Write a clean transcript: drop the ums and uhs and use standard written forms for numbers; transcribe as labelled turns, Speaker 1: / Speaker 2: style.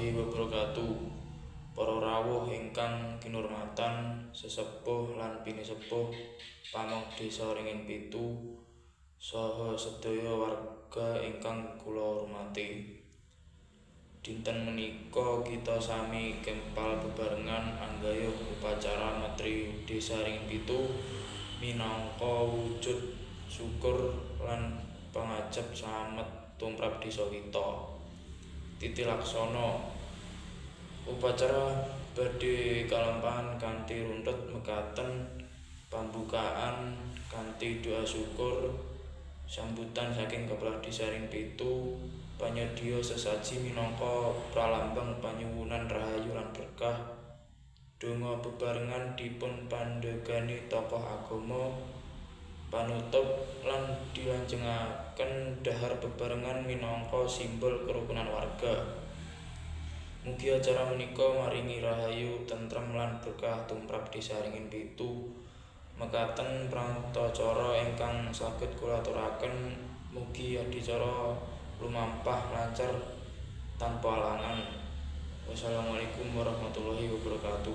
Speaker 1: warahmatullahi wabarakatuh. Para rawuh ingkang kinurmatan, sesepuh lan pinisepuh pamong Desa Ringin Pitu saha sedaya warga ingkang kula hormati. Dinten menika kita sami kempal bebarengan anggayuh upacara Metri Desa Ringin Pitu minangka wujud syukur lan pangajab slamet tumrap desa kita. Titi laksana upacara badhe kalampahan kanthi runtut mekaten pambukaan kanthi doa syukur, sambutan saking Kepala Desa Ringin Pitu, panyedya sesaji minangka pralambang panyuwunan rahayu lan berkah. Donga bebarengan dipun pandhegani tokoh agama, panutup lan dilanjengaken dhahar bebarengan minangka simbol kerukunan warga. Mugi acara menika maringi rahayu, tentrem lan berkah tumrap Desa Ringin Pitu. Mekaten prantacara ingkang saged kula aturaken, mugi adicara lumampah lancar tanpa halangan. Wassalamualaikum warahmatullahi wabarakatuh.